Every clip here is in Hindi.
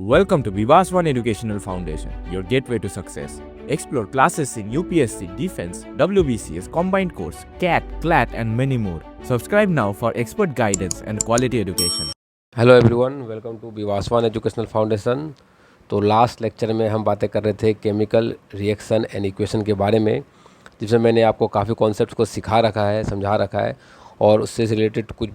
Welcome to Vivaswan Educational Foundation, your gateway to success. Explore classes in UPSC, Defense, WBCS, Combined Course, CAT, CLAT and many more. Subscribe now for expert guidance and quality education. Hello everyone, welcome to Vivasvan educational foundation. तो लास्ट लेक्चर में हम बातें कर रहे थे केमिकल रिएक्शन एंड इक्वेशन के बारे में, जिसमें मैंने आपको काफ़ी कॉन्सेप्ट्स को सिखा रखा है, समझा रखा है और उससे रिलेटेड कुछ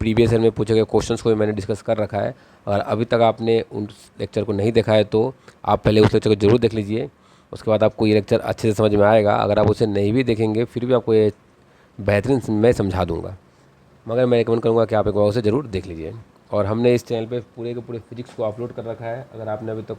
प्रीवियस ईयर में पूछे गए क्वेश्चंस को भी मैंने डिस्कस कर रखा है। और अभी तक आपने उस लेक्चर को नहीं देखा है तो आप पहले उस लेक्चर को ज़रूर देख लीजिए, उसके बाद आपको ये लेक्चर अच्छे से समझ में आएगा। अगर आप उसे नहीं भी देखेंगे फिर भी आपको ये बेहतरीन मैं समझा दूँगा, मगर मैं रिकमेंड करूँगा कि आप एक बार उसे ज़रूर देख लीजिए। और हमने इस चैनल पे पूरे के पूरे फिजिक्स को अपलोड कर रखा है। अगर आपने अभी तक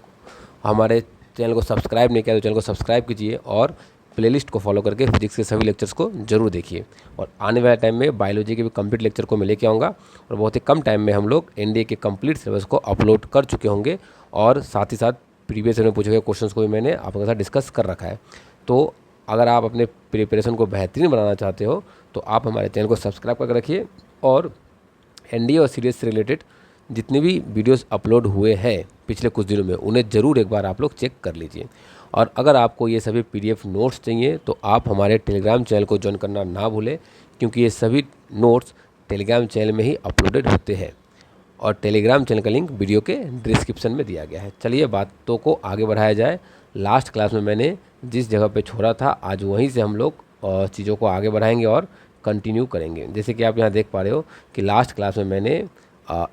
हमारे चैनल को सब्सक्राइब नहीं किया तो चैनल को सब्सक्राइब कीजिए और प्लेलिस्ट को फॉलो करके फिजिक्स के सभी लेक्चर्स को जरूर देखिए। और आने वाले टाइम में बायोलॉजी के भी कंप्लीट लेक्चर को मैं लेके आऊँगा और बहुत ही कम टाइम में हम लोग एनडीए के कंप्लीट सिलेबस को अपलोड कर चुके होंगे और साथ ही साथ प्रीवियस ईयर में पूछे गए क्वेश्चंस को भी मैंने आपके साथ डिस्कस कर रखा है। तो अगर आप अपने प्रिपरेशन को बेहतरीन बनाना चाहते हो तो आप हमारे चैनल को सब्सक्राइब करके रखिए और एनडीए और सीरीज से रिलेटेड जितने भी वीडियोस अपलोड हुए हैं पिछले कुछ दिनों में उन्हें ज़रूर एक बार आप लोग चेक कर लीजिए। और अगर आपको ये सभी पीडीएफ नोट्स चाहिए तो आप हमारे टेलीग्राम चैनल को ज्वाइन करना ना भूलें, क्योंकि ये सभी नोट्स टेलीग्राम चैनल में ही अपलोडेड होते हैं और टेलीग्राम चैनल का लिंक वीडियो के डिस्क्रिप्शन में दिया गया है। चलिए बातों को आगे बढ़ाया जाए। लास्ट क्लास में मैंने जिस जगह पर छोड़ा था आज वहीं से हम लोग चीज़ों को आगे बढ़ाएंगे और कंटिन्यू करेंगे। जैसे कि आप यहाँ देख पा रहे हो कि लास्ट क्लास में मैंने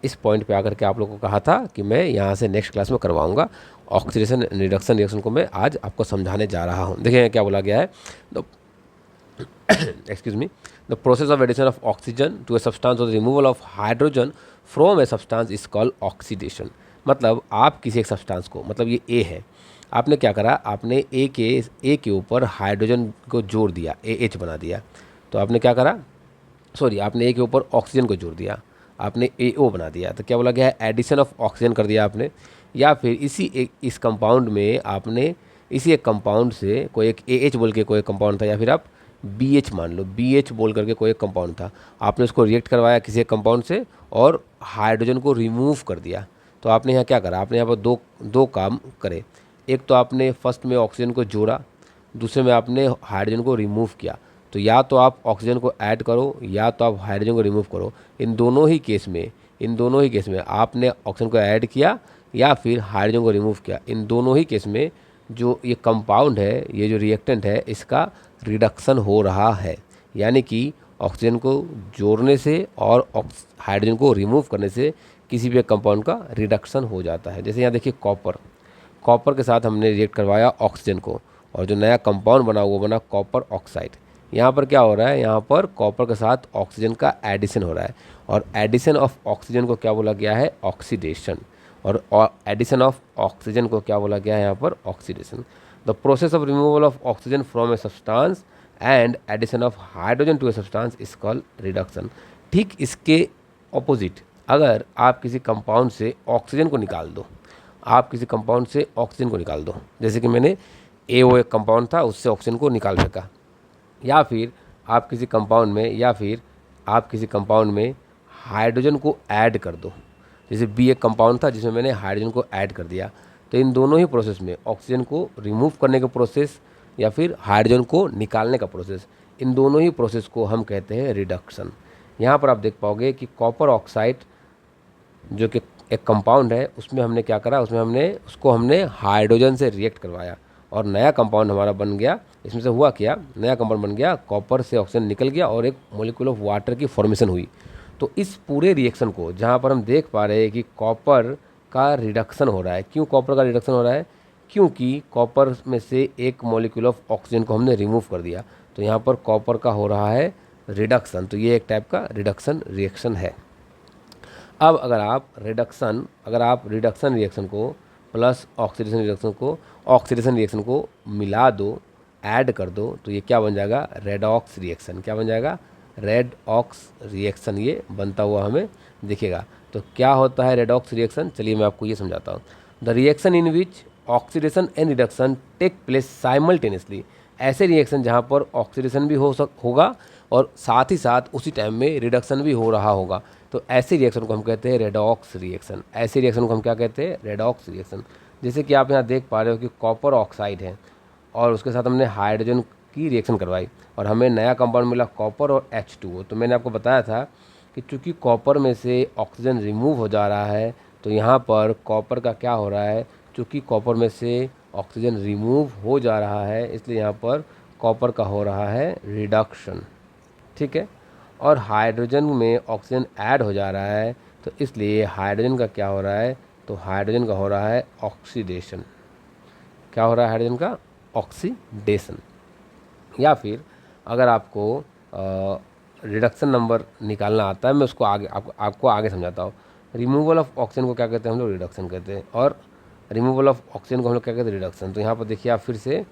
इस पॉइंट पे आकर के आप लोगों को कहा था कि मैं यहाँ से नेक्स्ट क्लास में करवाऊंगा ऑक्सीडेशन रिडक्शन रिएक्शन को मैं आज आपको समझाने जा रहा हूँ। देखिए क्या बोला गया है, excuse me, the process of addition of oxygen to a substance और the removal of hydrogen from a substance is called oxidation. मतलब आप किसी एक सब्सटेंस को, मतलब ये ए है, आपने क्या करा, आपने ए के ऊपर हाइड्रोजन को जोड़ दिया, AH बना दिया। तो आपने क्या करा, सॉरी, आपने ए के ऊपर ऑक्सीजन को जोड़ दिया, आपने AO बना दिया। तो क्या बोला गया है, एडिशन ऑफ ऑक्सीजन कर दिया आपने। या फिर इस कंपाउंड में आपने इसी एक कंपाउंड से कोई एक AH बोल के कोई कंपाउंड था, या फिर आप BH मान लो, BH बोल करके कोई एक कंपाउंड था, आपने उसको रिएक्ट करवाया किसी एक कंपाउंड से और हाइड्रोजन को रिमूव कर दिया। तो आपने यहाँ क्या करा, आपने यहाँ पर दो काम करे। एक तो आपने फर्स्ट में ऑक्सीजन को जोड़ा, दूसरे में आपने हाइड्रोजन को रिमूव किया। तो या तो आप ऑक्सीजन को ऐड करो या तो आप हाइड्रोजन को रिमूव करो। इन दोनों ही केस में आपने ऑक्सीजन को ऐड किया या फिर हाइड्रोजन को रिमूव किया। इन दोनों ही केस में जो ये कंपाउंड है, ये जो रिएक्टेंट है, इसका रिडक्शन हो रहा है। यानी कि ऑक्सीजन को जोड़ने से और हाइड्रोजन को रिमूव करने से किसी भी कंपाउंड का रिडक्शन हो जाता है। जैसे यहाँ देखिए कॉपर के साथ हमने रिएक्ट करवाया ऑक्सीजन को और जो नया कंपाउंड बना वो बना कॉपर ऑक्साइड। यहाँ पर क्या हो रहा है, यहाँ पर कॉपर के साथ ऑक्सीजन का एडिशन हो रहा है और एडिशन ऑफ ऑक्सीजन को क्या बोला गया है, ऑक्सीडेशन। और एडिशन ऑफ ऑक्सीजन को क्या बोला गया है यहाँ पर, oxidation. The process of removal of oxygen from a substance and addition of hydrogen to a substance is called reduction. ठीक इसके ऑपोजिट, अगर आप किसी कंपाउंड से ऑक्सीजन को निकाल दो, जैसे कि मैंने AO एक कंपाउंड था उससे ऑक्सीजन को निकाल फेंका, या फिर आप किसी कंपाउंड में हाइड्रोजन को ऐड कर दो। जैसे B एक कंपाउंड था जिसमें मैंने हाइड्रोजन को ऐड कर दिया। तो इन दोनों ही प्रोसेस में, ऑक्सीजन को रिमूव करने का प्रोसेस या फिर हाइड्रोजन को निकालने का प्रोसेस, इन दोनों ही प्रोसेस को हम कहते हैं रिडक्शन। यहाँ पर आप देख पाओगे कि कॉपर ऑक्साइड जो कि एक कंपाउंड है उसमें हमने क्या करा, हमने हाइड्रोजन से रिएक्ट करवाया और नया कंपाउंड हमारा बन गया। इसमें से हुआ क्या, नया कंपाउंड बन गया, कॉपर से ऑक्सीजन निकल गया और एक मॉलिक्यूल ऑफ वाटर की फॉर्मेशन हुई। तो इस पूरे रिएक्शन को जहाँ पर हम देख पा रहे हैं कि कॉपर का रिडक्शन हो रहा है। क्यों कॉपर का रिडक्शन हो रहा है, क्योंकि कॉपर में से एक मॉलिक्यूल ऑफ ऑक्सीजन को हमने रिमूव कर दिया। तो यहाँ पर कॉपर का हो रहा है रिडक्शन। तो ये एक टाइप का रिडक्शन रिएक्शन है। अब अगर आप रिडक्शन रिएक्शन को प्लस ऑक्सीडेशन रिएक्शन को मिला दो, ऐड कर दो, तो ये क्या बन जाएगा, रेडॉक्स रिएक्शन। क्या बन जाएगा, रेडॉक्स रिएक्शन ये बनता हुआ हमें दिखेगा। तो क्या होता है रेडॉक्स रिएक्शन, चलिए मैं आपको ये समझाता हूँ। The reaction in which oxidation and reduction take place simultaneously. ऐसे रिएक्शन जहाँ पर ऑक्सीडेशन भी होगा और साथ ही साथ उसी टाइम में रिडक्शन भी हो रहा होगा। तो ऐसे रिएक्शन को हम कहते हैं रेडॉक्स रिएक्शन। ऐसे रिएक्शन को हम क्या कहते हैं? Redox reaction. जैसे कि आप यहाँ देख पा रहे हो कि कॉपर ऑक्साइड है और उसके साथ हमने हाइड्रोजन की रिएक्शन करवाई और हमें नया कंपाउंड मिला कॉपर और H2O। तो मैंने आपको बताया था कि चूँकि कॉपर में से ऑक्सीजन रिमूव हो जा रहा है तो यहाँ पर कॉपर का क्या हो रहा है, चूँकि कॉपर में से ऑक्सीजन रिमूव हो जा रहा है इसलिए यहाँ पर कॉपर का हो रहा है रिडक्शन, ठीक है। और हाइड्रोजन में ऑक्सीजन ऐड हो जा रहा है तो इसलिए हाइड्रोजन का क्या हो रहा है, तो हाइड्रोजन का हो रहा है ऑक्सीडेशन। क्या हो रहा है हाइड्रोजन का? ऑक्सीडेशन। या फिर अगर आपको रिडक्शन नंबर निकालना आता है, मैं उसको आगे आपको आगे समझाता हूँ। रिमूवल ऑफ ऑक्सीजन को क्या कहते हैं हम लोग? रिडक्शन कहते हैं। और रिमूवल ऑफ ऑक्सीजन को हम लोग क्या कहते हैं? रिडक्शन। तो यहाँ पर देखिए आप फिर से,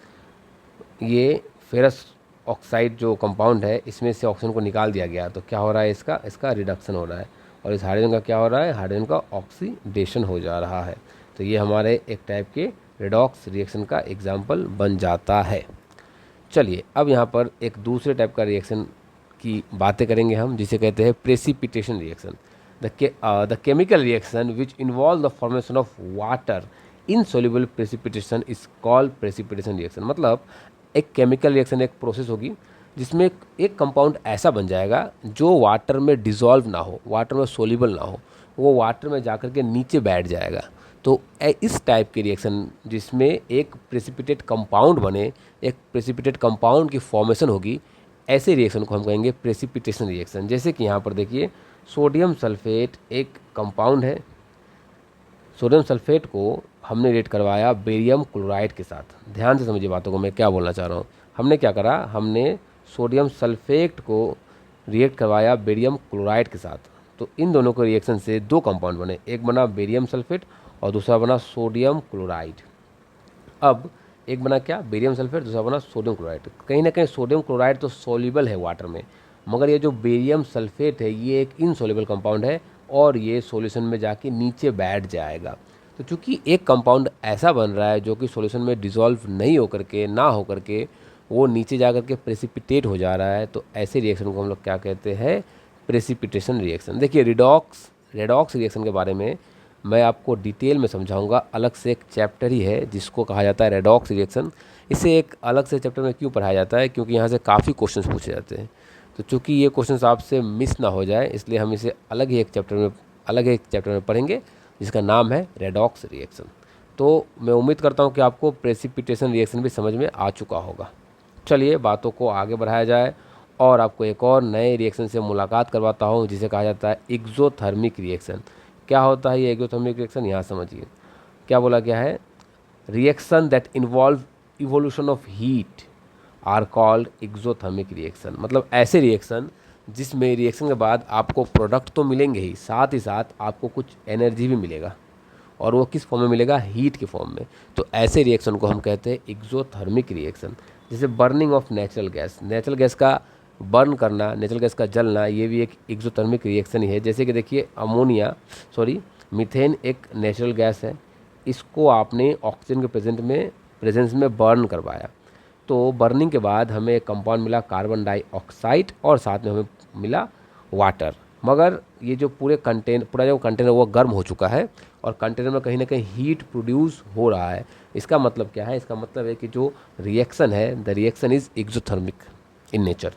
ये फेरस ऑक्साइड जो कंपाउंड है इसमें से ऑक्सीजन को निकाल दिया गया तो क्या हो रहा है? इसका रिडक्शन हो रहा है। और इस हाइड्रोजन का क्या हो रहा है? हाइड्रोजन का ऑक्सीडेशन हो जा रहा है। तो ये हमारे एक टाइप के रेडॉक्स रिएक्शन का एग्जाम्पल बन जाता है। चलिए अब यहाँ पर एक दूसरे टाइप का रिएक्शन की बातें करेंगे हम, जिसे कहते हैं precipitation reaction. The chemical reaction which involve the formation of water in soluble precipitation is called precipitation reaction. मतलब एक केमिकल रिएक्शन एक प्रोसेस होगी जिसमें एक कंपाउंड ऐसा बन जाएगा जो वाटर में डिज़ोल्व ना हो, वाटर में सोल्यूबल ना हो, वो वाटर में जाकर के नीचे बैठ जाएगा। तो इस टाइप के रिएक्शन जिसमें एक प्रेसिपिटेट कंपाउंड बने, एक प्रेसिपिटेट कंपाउंड की फॉर्मेशन होगी, ऐसे रिएक्शन को हम कहेंगे प्रेसिपिटेशन रिएक्शन। जैसे कि यहाँ पर देखिए सोडियम सल्फेट एक कंपाउंड है, सोडियम सल्फेट को हमने रिएक्ट करवाया बेरियम क्लोराइड के साथ। ध्यान से समझिए बातों को, मैं क्या बोलना चाह रहा हूँ। हमने क्या करा, हमने सोडियम सल्फेट को रिएक्ट करवाया बेरियम क्लोराइड के साथ। तो इन दोनों के रिएक्शन से दो कंपाउंड बने, एक बना बेरियम सल्फेट और दूसरा बना सोडियम क्लोराइड। अब एक बना क्या? बेरियम सल्फेट, दूसरा बना सोडियम क्लोराइड। कहीं ना कहीं सोडियम क्लोराइड तो सोल्यूबल है वाटर में, मगर ये जो बेरियम सल्फेट है ये एक इनसोल्यूबल कंपाउंड है और ये सॉल्यूशन में जाके नीचे बैठ जाएगा। तो चूंकि एक कंपाउंड ऐसा बन रहा है जो कि सॉल्यूशन में डिसॉल्व नहीं होकर के, ना होकर के वो नीचे जा कर के प्रेसिपिटेट हो जा रहा है, तो ऐसे रिएक्शन को हम लोग क्या कहते हैं? Precipitation reaction. देखिए रेडॉक्स रिएक्शन के बारे में मैं आपको डिटेल में समझाऊंगा, अलग से एक चैप्टर ही है जिसको कहा जाता है रेडॉक्स रिएक्शन। इसे एक अलग से चैप्टर में क्यों पढ़ाया जाता है? क्योंकि यहाँ से काफ़ी क्वेश्चंस पूछे जाते हैं। तो चूंकि ये क्वेश्चंस आपसे मिस ना हो जाए इसलिए हम इसे अलग एक चैप्टर में पढ़ेंगे जिसका नाम है रेडॉक्स रिएक्शन। तो मैं उम्मीद करता हूँ कि आपको प्रेसिपिटेशन रिएक्शन भी समझ में आ चुका होगा। चलिए बातों को आगे बढ़ाया जाए और आपको एक और नए रिएक्शन से मुलाकात करवाता हूँ जिसे कहा जाता है एक्सोथर्मिक रिएक्शन। क्या होता है ये एक्सोथर्मिक रिएक्शन? यहाँ समझिए क्या बोला गया है। Reaction that involve evolution of heat are called exothermic reaction. मतलब ऐसे रिएक्शन जिसमें रिएक्शन के बाद आपको प्रोडक्ट तो मिलेंगे ही, साथ ही साथ आपको कुछ एनर्जी भी मिलेगा, और वो किस फॉर्म में मिलेगा? हीट के फॉर्म में। तो ऐसे रिएक्शन को हम कहते हैं एक्सोथर्मिक रिएक्शन। जैसे बर्निंग ऑफ नेचुरल गैस का बर्न करना, नेचुरल गैस का जलना, ये भी एक एक्सोथर्मिक रिएक्शन ही है। जैसे कि देखिए मीथेन एक नेचुरल गैस है, इसको आपने ऑक्सीजन के प्रेजेंस में बर्न करवाया, तो बर्निंग के बाद हमें एक कंपाउंड मिला कार्बन डाइऑक्साइड और साथ में हमें मिला वाटर। मगर ये जो पूरा जो कंटेनर वो गर्म हो चुका है और कंटेनर में कहीं ना कहीं हीट प्रोड्यूस हो रहा है। इसका मतलब क्या है? इसका मतलब है कि जो रिएक्शन है, the reaction is exothermic in nature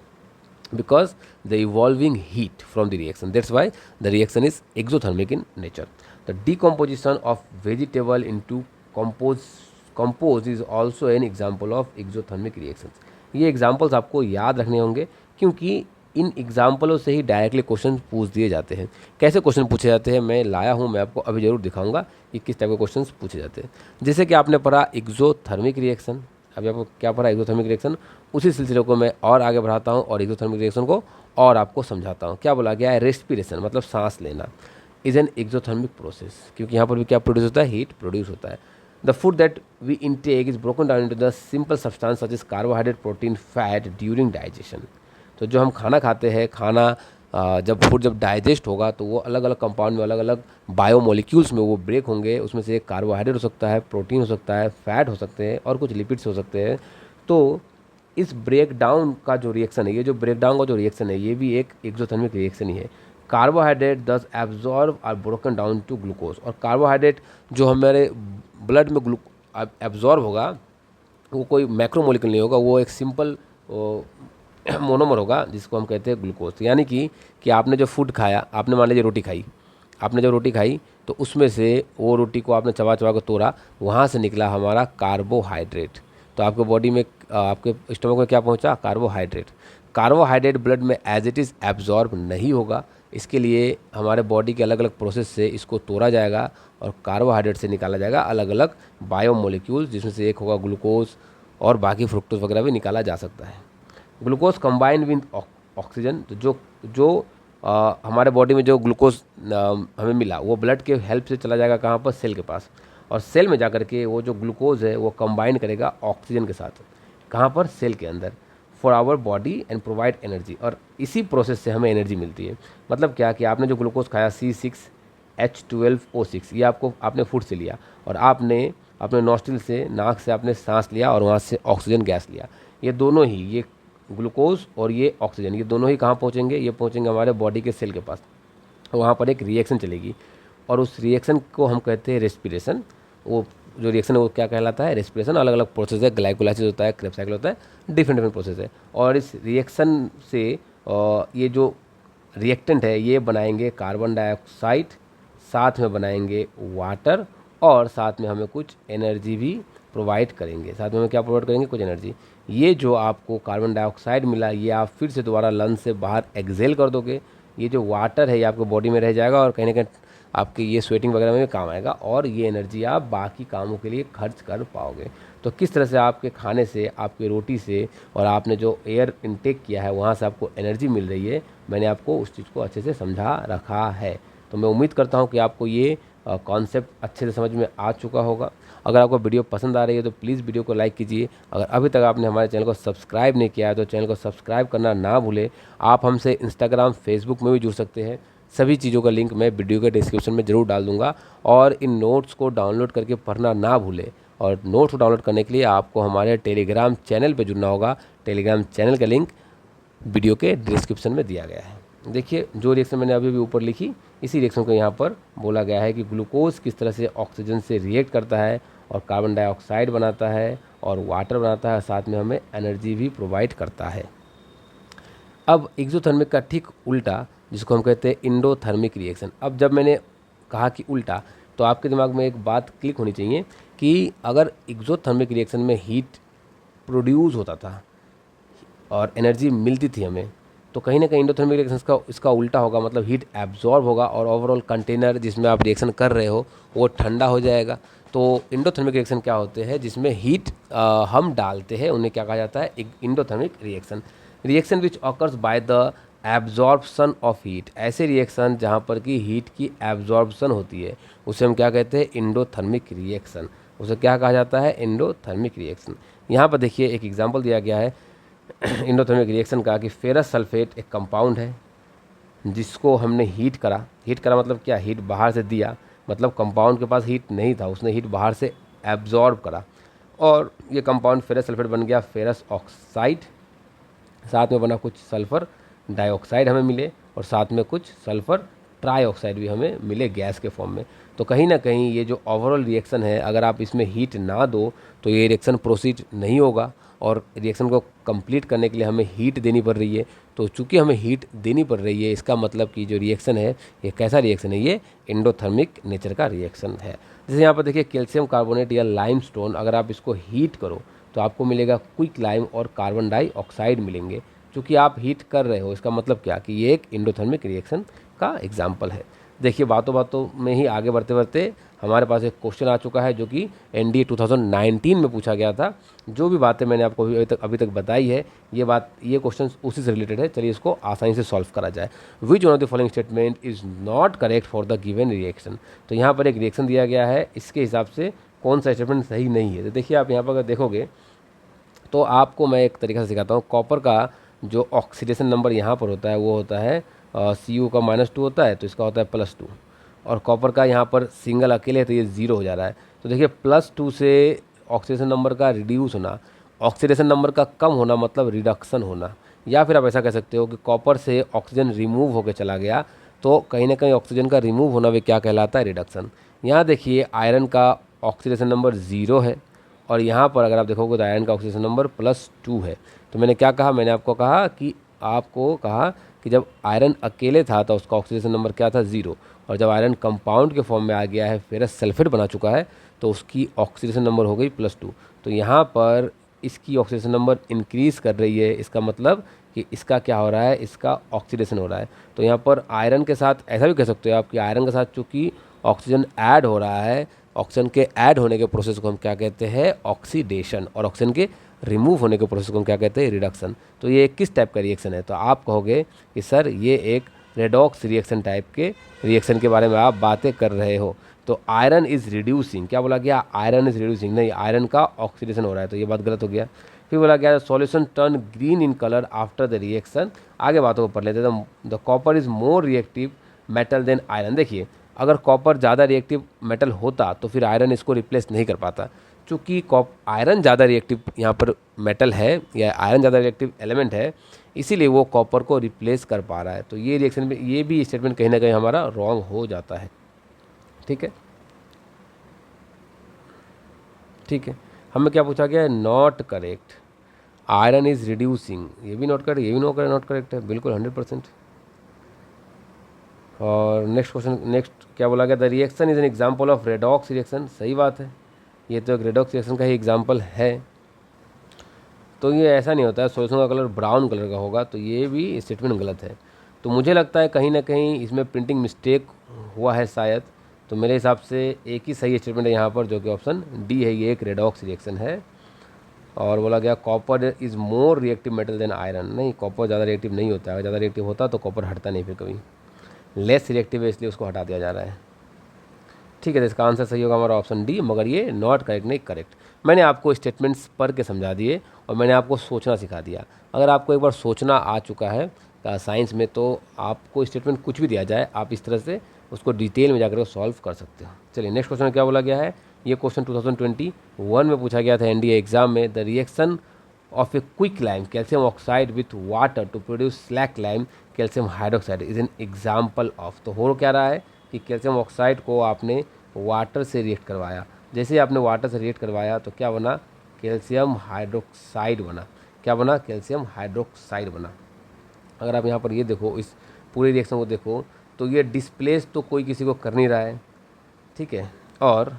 because the evolving heat from the reaction, that's why the reaction is exothermic in nature. The decomposition of vegetable into compose is also an example of exothermic reactions. ये एग्जाम्पल्स आपको याद रखने होंगे क्योंकि इन एग्जाम्पलों से ही डायरेक्टली क्वेश्चन पूछ दिए जाते हैं। कैसे क्वेश्चन पूछे जाते हैं मैं लाया हूँ, मैं आपको अभी ज़रूर दिखाऊंगा कि किस टाइप के क्वेश्चन पूछे जाते हैं। जैसे कि आपने पढ़ा एक्सोथर्मिक रिएक्शन, अभी आपको क्या पढ़ा? Exothermic reaction. उसी सिलसिले को मैं और आगे बढ़ाता हूँ और एक्सोथर्मिक रिएक्शन को और आपको समझाता हूँ। क्या बोला गया है? रेस्पिरेशन मतलब सांस लेना इज एन एक्सोथर्मिक प्रोसेस, क्योंकि यहाँ पर भी क्या प्रोड्यूस होता है? हीट प्रोड्यूस होता है। The food that we intake is broken down into the simple substance such as carbohydrate, protein, fat during digestion. तो जो हम खाना खाते हैं, जब डाइजेस्ट होगा तो वो अलग अलग कंपाउंड में, अलग अलग बायोमोलिक्यूल्स में वो ब्रेक होंगे। उसमें से एक कार्बोहाइड्रेट हो सकता है, प्रोटीन हो सकता है, फैट हो सकते हैं और कुछ लिपिड्स हो सकते हैं। तो इस ब्रेक डाउन का जो रिएक्शन है, ये जो ब्रेक डाउन का जो रिएक्शन है, ये भी एक एक्सोथर्मिक रिएक्शन ही है। कार्बोहाइड्रेट दस absorb are broken down to glucose. और कार्बोहाइड्रेट जो हमारे ब्लड में एब्जॉर्ब होगा वो कोई मैक्रोमोलिक्यूल नहीं होगा, वो एक सिंपल मोनोमर होगा जिसको हम कहते हैं ग्लूकोज। यानी कि आपने जो फूड खाया, आपने मान लीजिए रोटी खाई, आपने जब रोटी खाई तो उसमें से वो रोटी को आपने चबा चबा कर तोड़ा, वहाँ से निकला हमारा कार्बोहाइड्रेट। तो आपके बॉडी में, आपके स्टमक में क्या पहुँचा? कार्बोहाइड्रेट। कार्बोहाइड्रेट ब्लड में एज इट इज़ एब्जॉर्ब नहीं होगा, इसके लिए हमारे बॉडी के अलग अलग प्रोसेस से इसको तोड़ा जाएगा और कार्बोहाइड्रेट से निकाला जाएगा अलग अलग बायोमोलिक्यूल्स, जिसमें से एक होगा ग्लूकोज और बाकी फ्रुक्टोज वगैरह भी निकाला जा सकता है। ग्लूकोज कंबाइन विद ऑक्सीजन, तो जो हमारे बॉडी में जो ग्लूकोज हमें मिला वो ब्लड के हेल्प से चला जाएगा कहाँ पर? सेल के पास। और सेल में जाकर के वो जो ग्लूकोज है वो कंबाइन करेगा ऑक्सीजन के साथ। कहाँ पर? सेल के अंदर। For our body and provide energy, और इसी प्रोसेस से हमें एनर्जी मिलती है। मतलब क्या कि आपने जो ग्लूकोज खाया C6H12O6, ये आपने फूड से लिया और आपने अपने नॉस्ट्रिल से, नाक से आपने सांस लिया और वहाँ से ऑक्सीजन गैस लिया। ये दोनों ही, ये ग्लूकोज और ये ऑक्सीजन, ये दोनों ही कहाँ पहुँचेंगे? ये पहुँचेंगे हमारे बॉडी के सेल के पास। वहाँ पर एक रिएक्शन चलेगी और उस रिएक्शन को हम कहते हैं रेस्पिरेशन। वो जो रिएक्शन है वो क्या कहलाता है? रेस्पिरेशन। अलग अलग प्रोसेस है, ग्लाइकोलाइसिस होता है, क्रेब्स साइकिल होता है, डिफरेंट प्रोसेस है। और इस रिएक्शन से ये जो रिएक्टेंट है ये बनाएंगे कार्बन डाइऑक्साइड, साथ में बनाएंगे वाटर और साथ में हमें कुछ एनर्जी भी प्रोवाइड करेंगे। साथ में हमें क्या प्रोवाइड करेंगे? कुछ एनर्जी। ये जो आपको कार्बन डाइऑक्साइड मिला ये आप फिर से दोबारा लंग्स से बाहर एक्सेल कर दोगे। ये जो वाटर है ये आपको बॉडी में रह जाएगा और कहीं ना कहीं आपकी ये स्वेटिंग वगैरह में भी काम आएगा और ये एनर्जी आप बाकी कामों के लिए खर्च कर पाओगे। तो किस तरह से आपके खाने से, आपकी रोटी से और आपने जो एयर इनटेक किया है वहाँ से आपको एनर्जी मिल रही है, मैंने आपको उस चीज़ को अच्छे से समझा रखा है। तो मैं उम्मीद करता हूँ कि आपको ये कॉन्सेप्ट अच्छे से समझ में आ चुका होगा। अगर आपको वीडियो पसंद आ रही है तो प्लीज़ वीडियो को लाइक कीजिए। अगर अभी तक आपने हमारे चैनल को सब्सक्राइब नहीं किया है तो चैनल को सब्सक्राइब करना ना भूलें। आप हमसे इंस्टाग्राम, फेसबुक में भी जुड़ सकते हैं। सभी चीज़ों का लिंक मैं वीडियो के डिस्क्रिप्शन में ज़रूर डाल दूंगा और इन नोट्स को डाउनलोड करके पढ़ना ना भूलें। और नोट्स को डाउनलोड करने के लिए आपको हमारे टेलीग्राम चैनल पर जुड़ना होगा। टेलीग्राम चैनल का लिंक वीडियो के डिस्क्रिप्शन में दिया गया है। देखिए जो रिएक्शन मैंने अभी ऊपर लिखी, इसी रिएक्शन को यहाँ पर बोला गया है कि ग्लूकोज किस तरह से ऑक्सीजन से रिएक्ट करता है और कार्बन डाइऑक्साइड बनाता है और वाटर बनाता है, साथ में हमें एनर्जी भी प्रोवाइड करता है। अब एक्सोथर्मिक का ठीक उल्टा, जिसको हम कहते हैं इंडोथर्मिक रिएक्शन। अब जब मैंने कहा कि उल्टा, तो आपके दिमाग में एक बात क्लिक होनी चाहिए कि अगर एक्सोथर्मिक रिएक्शन में हीट प्रोड्यूस होता था और एनर्जी मिलती थी हमें, तो कहीं ना कहीं इंडोथर्मिक रिएक्शन का इसका उल्टा होगा, मतलब हीट एब्जॉर्ब होगा और ओवरऑल कंटेनर जिसमें आप रिएक्शन कर रहे हो वो ठंडा हो जाएगा। तो इंडोथर्मिक रिएक्शन क्या होते हैं? जिसमें हीट हम डालते हैं, उन्हें क्या कहा जाता है? Endothermic reaction. Reaction which occurs by the absorption of heat. ऐसे रिएक्शन जहाँ पर कि हीट की एब्जॉर्प्शन होती है उसे हम क्या कहते हैं? Endothermic reaction. उसे क्या कहा जाता है? Endothermic reaction. यहाँ पर देखिए एक एग्जाम्पल दिया गया है इंडोथर्मिक रिएक्शन का कि फेरस सल्फेट एक कंपाउंड है जिसको हमने हीट करा। हीट करा मतलब क्या? हीट बाहर से दिया, मतलब कंपाउंड के पास हीट नहीं था, उसने हीट बाहर से एब्जॉर्ब करा और ये कंपाउंड फेरस सल्फेट बन गया फेरस ऑक्साइड। साथ में बना कुछ सल्फ़र डाइऑक्साइड हमें मिले और साथ में कुछ सल्फ़र ट्राईऑक्साइड भी हमें मिले गैस के फॉर्म में। तो कहीं ना कहीं ये जो ओवरऑल रिएक्शन है, अगर आप इसमें हीट ना दो तो ये रिएक्शन प्रोसीड नहीं होगा और रिएक्शन को कंप्लीट करने के लिए हमें हीट देनी पड़ रही है। तो चूंकि हमें हीट देनी पड़ रही है, इसका मतलब कि जो रिएक्शन है ये कैसा रिएक्शन है? ये इंडोथर्मिक नेचर का रिएक्शन है। जैसे यहाँ पर देखिए कैल्शियम कार्बोनेट या लाइमस्टोन, अगर आप इसको हीट करो तो आपको मिलेगा क्विक लाइम और कार्बन डाइऑक्साइड मिलेंगे। चूँकि आप हीट कर रहे हो, इसका मतलब क्या कि ये एक इंडोथर्मिक रिएक्शन का एग्जाम्पल है। देखिए बातों बातों में ही आगे बढ़ते बढ़ते हमारे पास एक क्वेश्चन आ चुका है जो कि NDA 2019 में पूछा गया था। जो भी बातें मैंने आपको अभी तक बताई है, ये क्वेश्चन उसी से रिलेटेड है। चलिए इसको आसानी से सॉल्व करा जाए। Which one of the following statement is not correct for the given reaction. तो यहाँ पर एक रिएक्शन दिया गया है, इसके हिसाब से कौन सा स्टेटमेंट सही नहीं है। तो देखिए आप यहाँ पर अगर देखोगे तो आपको मैं एक तरीका से सिखाता हूँ। कॉपर का जो ऑक्सीडेशन नंबर यहाँ पर होता है वो होता है Cu का -2 होता है, तो इसका होता है +2। और कॉपर का यहाँ पर सिंगल अकेले है तो ये 0 हो जा रहा है। तो देखिए +2 से ऑक्सीडेशन नंबर का रिड्यूस होना, ऑक्सीडेशन नंबर का कम होना मतलब रिडक्शन होना। या फिर आप ऐसा कह सकते हो कि कॉपर से ऑक्सीजन रिमूव होकर चला गया तो कहीं ना कहीं ऑक्सीजन का रिमूव होना भी क्या कहलाता है, रिडक्शन। यहाँ देखिए आयरन का ऑक्सीडेशन नंबर 0 है और यहाँ पर अगर आप देखोगे तो आयरन का ऑक्सीडेशन नंबर +2 है। तो मैंने क्या कहा, मैंने आपको कहा कि जब आयरन अकेले था तो उसका ऑक्सीडेशन नंबर क्या था, 0, और जब आयरन कंपाउंड के फॉर्म में आ गया है, फेरस सल्फेट बना चुका है, तो उसकी ऑक्सीडेशन नंबर हो गई +2। तो यहाँ पर इसकी ऑक्सीडेशन नंबर इंक्रीज़ कर रही है, इसका मतलब कि इसका क्या हो रहा है, इसका ऑक्सीडेशन हो रहा है। तो यहाँ पर आयरन के साथ ऐसा भी कह सकते हो आप कि आयरन के साथ चूँकि ऑक्सीजन ऐड हो रहा है, ऑक्सीजन के ऐड होने के प्रोसेस को हम क्या कहते हैं, ऑक्सीडेशन, और ऑक्सीजन के रिमूव होने के प्रोसेस को हम क्या कहते हैं, रिडक्शन। तो ये किस टाइप का रिएक्शन है, तो आप कहोगे कि सर ये एक रेडॉक्स रिएक्शन टाइप के रिएक्शन के बारे में आप बातें कर रहे हो। तो आयरन इज़ रिड्यूसिंग, क्या बोला गया, आयरन इज़ रिड्यूसिंग, नहीं, आयरन का ऑक्सीडेशन हो रहा है, तो ये बात गलत हो गया। फिर बोला गया solution turn green in colour after the reaction. आगे बातों को पढ़ लेते हैं। The copper is more reactive metal than iron. देखिए अगर कॉपर ज़्यादा रिएक्टिव मेटल होता तो फिर आयरन इसको रिप्लेस नहीं कर पाता। चूँकि आयरन ज़्यादा रिएक्टिव यहाँ पर मेटल है, या आयरन ज़्यादा रिएक्टिव एलिमेंट है, इसीलिए वो कॉपर को रिप्लेस कर पा रहा है। तो ये रिएक्शन में ये भी स्टेटमेंट कहीं ना कहीं हमारा रॉन्ग हो जाता है। ठीक है, ठीक है। हमें क्या पूछा गया है, not correct, iron is reducing, ये भी नॉट करेक्ट, ये भी नॉट करेक्ट है, बिल्कुल 100%। और नेक्स्ट क्या बोला गया, the reaction is an example of redox reaction. सही बात है, ये तो एक रेडॉक्स रिएक्शन का ही एग्जाम्पल है। तो ये ऐसा नहीं होता है सॉल्यूशन का कलर ब्राउन कलर का होगा, तो ये भी स्टेटमेंट गलत है। तो मुझे लगता है कहीं ना कहीं इसमें प्रिंटिंग मिस्टेक हुआ है शायद। तो मेरे हिसाब से एक ही सही स्टेटमेंट है यहाँ पर, जो कि ऑप्शन डी है, ये एक रेडॉक्स रिएक्शन है। और बोला गया copper is more reactive metal than iron. नहीं, कॉपर ज़्यादा रिएक्टिव नहीं होता है, अगर ज़्यादा रिएक्टिव होता तो कॉपर हटता नहीं फिर कभी। लेस रिएक्टिव है इसलिए उसको हटा दिया जा रहा है। ठीक है, तो इसका आंसर सही होगा हमारा ऑप्शन डी, मगर ये नॉट करेक्ट नहीं, करेक्ट। मैंने आपको स्टेटमेंट्स पढ़ के समझा दिए और मैंने आपको सोचना सिखा दिया। अगर आपको एक बार सोचना आ चुका है साइंस में, तो आपको स्टेटमेंट कुछ भी दिया जाए आप इस तरह से उसको डिटेल में जाकर सॉल्व कर सकते हो। चलिए नेक्स्ट क्वेश्चन क्या बोला गया है, ये क्वेश्चन 2021 में पूछा गया था एनडीए एग्जाम में। The reaction of a quick lime calcium oxide with water to produce slack lime calcium hydroxide is an example of. तो हो क्या रहा है कि कैल्शियम ऑक्साइड को आपने वाटर से रिएक्ट करवाया, जैसे ही आपने वाटर से रिएक्ट करवाया तो क्या बना, कैल्शियम हाइड्रोक्साइड बना। क्या बना, कैल्शियम हाइड्रोक्साइड बना। अगर आप यहाँ पर ये देखो, इस पूरे रिएक्शन को देखो, तो ये डिस्प्लेस तो कोई किसी को कर नहीं रहा है, ठीक है। और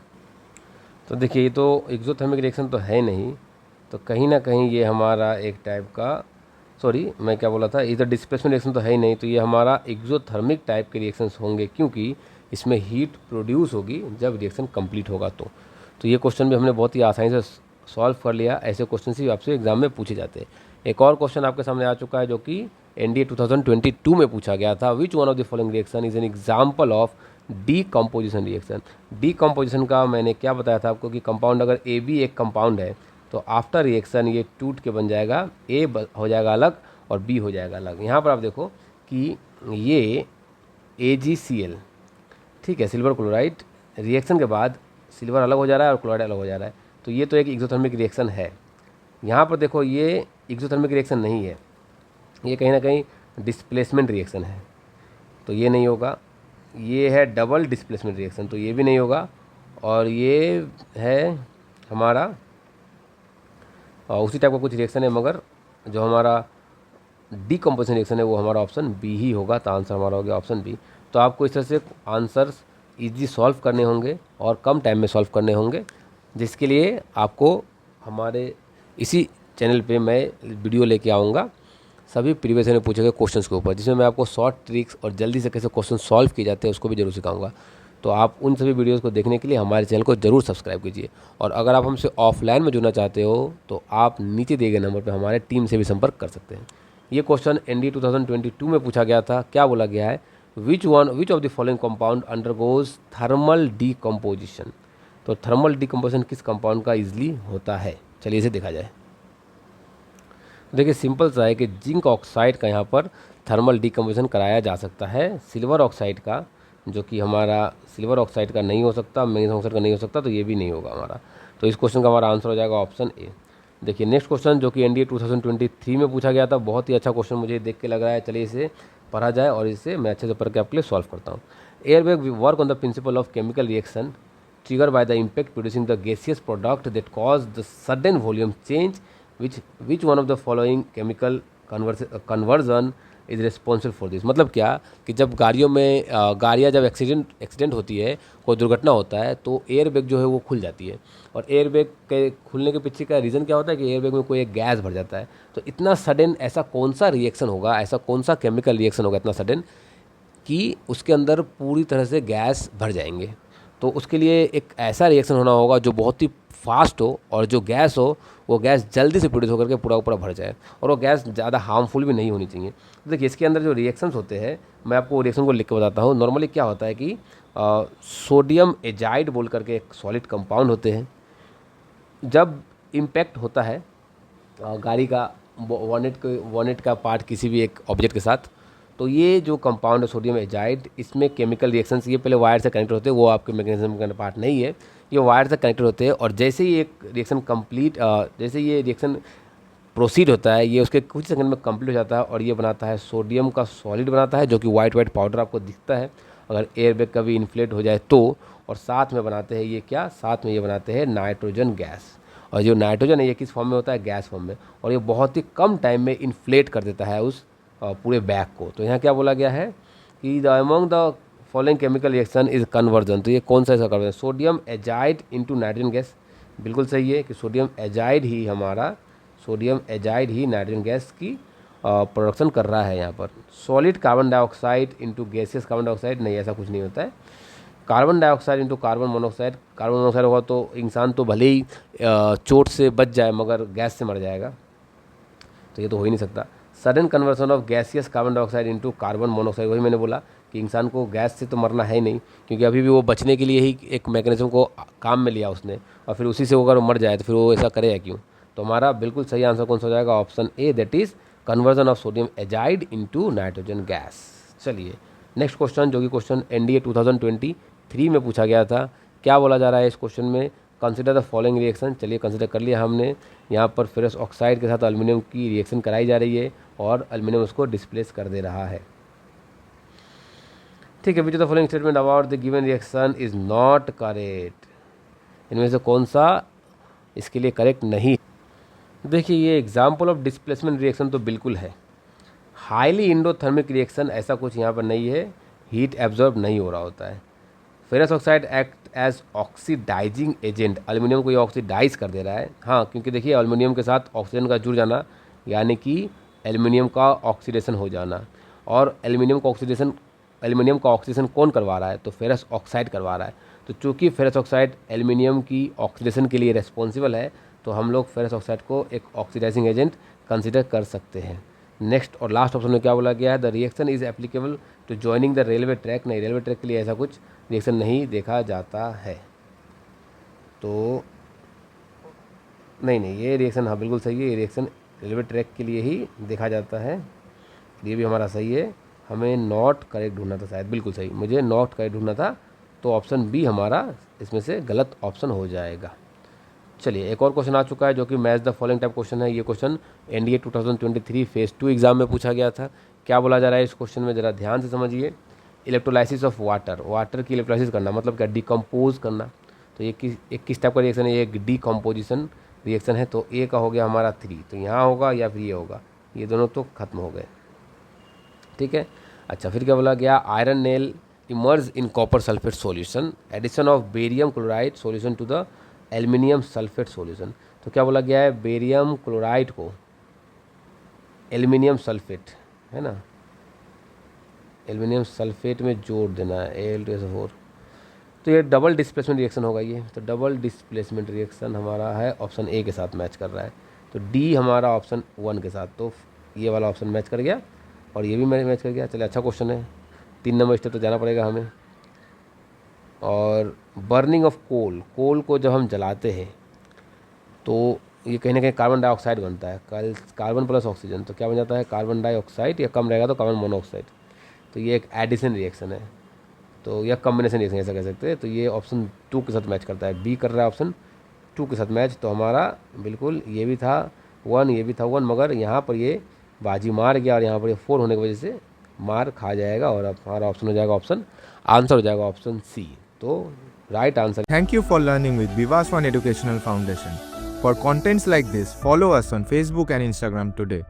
तो देखिए ये तो एक्सोथर्मिक रिएक्शन तो है नहीं, तो कहीं ना कहीं ये हमारा एक टाइप का, सॉरी मैं क्या बोला था, इधर डिस्प्लेसमेंट रिएक्शन तो है ही नहीं, तो ये हमारा एक्सोथर्मिक टाइप के रिएक्शंस होंगे, क्योंकि इसमें हीट प्रोड्यूस होगी जब रिएक्शन कंप्लीट होगा। तो ये क्वेश्चन भी हमने बहुत ही आसानी से सॉल्व कर लिया। ऐसे क्वेश्चन ही आपसे एग्जाम में पूछे जाते हैं। एक और क्वेश्चन आपके सामने आ चुका है जो कि एनडीए 2022 में पूछा गया था। Which one of the following reaction is an example of decomposition reaction. Decomposition का मैंने क्या बताया था आपको कि कंपाउंड, अगर ए बी एक कंपाउंड है तो आफ्टर रिएक्शन ये टूट के बन जाएगा, ए हो जाएगा अलग और बी हो जाएगा अलग। यहाँ पर आप देखो कि ये AgCl, ठीक है, सिल्वर क्लोराइड, रिएक्शन के बाद सिल्वर अलग हो जा रहा है और क्लोराइड अलग हो जा रहा है, तो ये तो एक एक्सोथर्मिक रिएक्शन है। यहाँ पर देखो ये एक्सोथर्मिक रिएक्शन नहीं है, ये कहीं ना कहीं डिस्प्लेसमेंट रिएक्शन है, तो ये नहीं होगा। ये है डबल डिस्प्लेसमेंट रिएक्शन, तो ये भी नहीं होगा। और ये है हमारा उसी टाइप का कुछ रिएक्शन है, मगर जो हमारा डीकम्पोजिशन रिएक्शन है वो हमारा ऑप्शन बी ही होगा। तो आंसर हमारा हो गया ऑप्शन बी। तो आपको इस तरह से आंसर्स ईजी सॉल्व करने होंगे और कम टाइम में सॉल्व करने होंगे, जिसके लिए आपको हमारे इसी चैनल पे मैं वीडियो लेके आऊँगा सभी प्रीवियस ईयर में पूछे गए क्वेश्चंस के ऊपर, जिसमें मैं आपको शॉर्ट ट्रिक्स और जल्दी से कैसे क्वेश्चन सॉल्व किए जाते हैं उसको भी जरूर सिखाऊंगा। तो आप उन सभी वीडियोस को देखने के लिए हमारे चैनल को जरूर सब्सक्राइब कीजिए। और अगर आप हमसे ऑफलाइन में जुड़ना चाहते हो तो आप नीचे दिए गए नंबर पर हमारे टीम से भी संपर्क कर सकते हैं। ये क्वेश्चन एनडीए 2022 में पूछा गया था। क्या बोला गया है, which of the following compound undergoes thermal decomposition. तो थर्मल डीकम्पोजिशन किस कंपाउंड का ईजिली होता है, चलिए इसे देखा जाए। देखिए सिंपल सा है कि जिंक ऑक्साइड का यहाँ पर थर्मल डीकम्पोजिशन कराया जा सकता है। सिल्वर ऑक्साइड का, जो कि हमारा सिल्वर ऑक्साइड का नहीं हो सकता, मैग्नीशियम ऑक्साइड का नहीं हो सकता, तो ये भी नहीं होगा हमारा। तो इस क्वेश्चन का हमारा आंसर हो जाएगा ऑप्शन ए। देखिए नेक्स्ट क्वेश्चन जो कि एनडीए 2023 में पूछा गया था, बहुत ही अच्छा क्वेश्चन मुझे देख के लग रहा है, चलिए इसे पढ़ा जाए और इसे मैं अच्छे से पढ़ के आपके लिए सॉल्व करता हूँ। Air bag work on the principle of chemical reaction triggered by the impact producing the gaseous product that cause the sudden volume change, which one of the following chemical conversion is responsible for this। मतलब क्या कि जब गाड़ियों में गाड़ियाँ जब एक्सीडेंट होती है, कोई दुर्घटना होता है, तो एयर बैग जो है वो खुल जाती है। और एयर बैग के खुलने के पीछे का रीज़न क्या होता है कि एयर बैग में कोई एक गैस भर जाता है। तो इतना सडन ऐसा कौन सा रिएक्शन होगा, ऐसा कौन सा केमिकल रिएक्शन होगा इतना सडन कि उसके अंदर पूरी तरह से गैस भर जाएंगे। तो उसके लिए एक ऐसा रिएक्शन होना होगा जो बहुत ही फास्ट हो, और जो गैस हो वो गैस जल्दी से प्रोड्यूस होकर के पूरा पूरा भर जाए, और वो गैस ज़्यादा हार्मफुल भी नहीं होनी चाहिए। तो देखिए इसके अंदर जो रिएक्शंस होते हैं, मैं आपको रिएक्शन को लिख के बताता हूँ। नॉर्मली क्या होता है कि सोडियम एजाइड बोल करके एक सॉलिड कंपाउंड होते हैं। जब इम्पैक्ट होता है गाड़ी का वॉनेट का पार्ट किसी भी एक ऑब्जेक्ट के साथ, तो ये जो कंपाउंड है सोडियम एजाइड, इसमें केमिकल रिएक्शंस ये पहले वायर से कनेक्ट होते हैं, वो आपके मैकेनिज्म का पार्ट नहीं है, ये वायर से कनेक्टेड होते हैं। और जैसे ही एक रिएक्शन जैसे ये रिएक्शन प्रोसीड होता है, ये उसके कुछ सेकंड में कंप्लीट हो जाता है, और ये बनाता है सोडियम का सॉलिड बनाता है, जो कि वाइट पाउडर आपको दिखता है अगर एयर बैग कभी इन्फ्लेट हो जाए तो। और साथ में बनाते हैं ये क्या, साथ में ये बनाते हैं नाइट्रोजन गैस। और जो नाइट्रोजन है ये किस फॉर्म में होता है, गैस फॉर्म में, और ये बहुत ही कम टाइम में इन्फ्लेट कर देता है उस पूरे बैग को। तो यहाँ क्या बोला गया है कि the among the following chemical reaction is conversion. तो ये कौन सा इसका conversion, sodium azide into nitrogen gas. बिल्कुल सही है कि सोडियम एजाइड ही नाइट्रोजन गैस की प्रोडक्शन कर रहा है यहाँ पर। Solid carbon dioxide into gaseous carbon dioxide, नहीं ऐसा कुछ नहीं होता है। Carbon dioxide into carbon monoxide, carbon monoxide होगा तो इंसान तो भले ही चोट से बच जाए मगर गैस से मर जाएगा, तो ये तो हो ही नहीं सकता। Sudden conversion of gaseous carbon dioxide into carbon monoxide, वही मैंने बोला कि इंसान को गैस से तो मरना है ही नहीं, क्योंकि अभी भी वो बचने के लिए ही एक मैकेनिज्म को काम में लिया उसने, और फिर उसी से अगर वो मर जाए तो फिर वो ऐसा करेगा क्यों। तो हमारा बिल्कुल सही आंसर कौन सा हो जाएगा, option A, that is conversion of sodium azide into nitrogen gas. चलिए नेक्स्ट क्वेश्चन, जो कि क्वेश्चन एनडीए 2023 में पूछा गया था। क्या बोला जा रहा है इस क्वेश्चन में, कंसिडर द फॉलोइंग रिएक्शन। चलिए कंसिडर कर लिया हमने। यहाँ पर फेरस ऑक्साइड के साथ एल्युमिनियम की रिएक्शन कराई जा रही है, और एल्युमिनियम उसको डिस्प्लेस कर दे रहा है। ठीक है, which of the following statement about the given reaction is not correct. इनमें से कौन सा इसके लिए करेक्ट नहीं। देखिए ये एग्जाम्पल ऑफ डिस्प्लेसमेंट रिएक्शन तो बिल्कुल है। हाईली इंडोथर्मिक रिएक्शन ऐसा कुछ यहाँ पर नहीं है, हीट एब्जॉर्ब नहीं हो रहा होता है। Ferrous oxide act as oxidising agent, aluminium को ये ऑक्सीडाइज कर दे रहा है। हाँ, क्योंकि देखिए एल्युमिनियम के साथ ऑक्सीजन का जुड़ जाना, यानी कि एल्युमिनियम का ऑक्सीडेशन हो जाना। और एल्युमिनियम का ऑक्सीडेशन कौन करवा रहा है, तो फेरस ऑक्साइड करवा रहा है। तो चूंकि फेरस ऑक्साइड एल्युमिनियम की ऑक्सीडेशन के लिए रेस्पॉन्सिबल है, तो हम लोग फेरस ऑक्साइड को एक ऑक्सीडाइजिंग एजेंट कंसिडर कर सकते हैं। नेक्स्ट और लास्ट ऑप्शन में क्या बोला गया है, the reaction is applicable to joining the railway track. नहीं, रेलवे ट्रैक के लिए ऐसा कुछ रिएक्शन नहीं देखा जाता है। तो नहीं, ये रिएक्शन हाँ बिल्कुल सही है, ये रिएक्शन रेलवे ट्रैक के लिए ही देखा जाता है। ये भी हमारा सही है। हमें नॉट करेक्ट ढूंढना था, शायद बिल्कुल सही, मुझे नॉट करेक्ट ढूंढना था, तो ऑप्शन बी हमारा इसमें से गलत ऑप्शन हो जाएगा। चलिए एक और क्वेश्चन आ चुका है, जो कि match the following type question है। ये क्वेश्चन एनडीए 2023 फेज 2 एग्जाम में पूछा गया था। क्या बोला जा रहा है इस क्वेश्चन में, ज़रा ध्यान से समझिए। इलेक्ट्रोलाइसिस ऑफ वाटर की इलेक्ट्रोलाइसिस करना मतलब क्या, डिकम्पोज करना। तो ये किस टाइप का रिएक्शन है, ये एक डीकम्पोजिशन रिएक्शन है। तो ए का हो गया हमारा 3, तो यहाँ होगा या फिर ये होगा, ये दोनों तो खत्म हो गए। ठीक है, अच्छा फिर क्या बोला गया, iron nail immerse in copper sulphate solution, addition of barium chloride solution to the aluminium sulphate solution. तो क्या बोला गया है, बेरियम क्लोराइड को एल्युमिनियम सल्फेट है ना, एल्युमिनियम सल्फेट में जोड़ देना है Al2SO4। तो ये डबल डिस्प्लेसमेंट रिएक्शन होगा ये। तो डबल डिस्प्लेसमेंट रिएक्शन हमारा है ऑप्शन ए के साथ मैच कर रहा है। तो डी हमारा ऑप्शन 1 के साथ, तो ये वाला ऑप्शन मैच कर गया और ये भी मैच कर गया। चलिए अच्छा क्वेश्चन है, 3 नंबर स्टेप तो जाना पड़ेगा हमें। और बर्निंग ऑफ कोल को जब हम जलाते हैं तो ये कहीं ना कहीं कार्बन डाइऑक्साइड बनता है, कार्बन प्लस ऑक्सीजन, तो क्या बन जाता है कार्बन डाइऑक्साइड, या कम रहेगा तो कार्बन मोनोऑक्साइड। तो ये एक एडिशन रिएक्शन है, तो यह कॉम्बिनेशन रिएक्शन ऐसा कह सकते हैं। तो ये ऑप्शन 2 के साथ मैच करता है, बी कर रहा है ऑप्शन 2 के साथ मैच। तो हमारा बिल्कुल ये भी था 1, ये भी था 1, मगर यहाँ पर ये बाजी मार गया और यहाँ पर ये 4 होने की वजह से मार खा जाएगा और अब हमारा ऑप्शन हो जाएगा ऑप्शन, आंसर हो जाएगा ऑप्शन सी। तो right answer. Thank you for learning with Vivas One Educational Foundation. For contents like this, follow us on Facebook and Instagram today.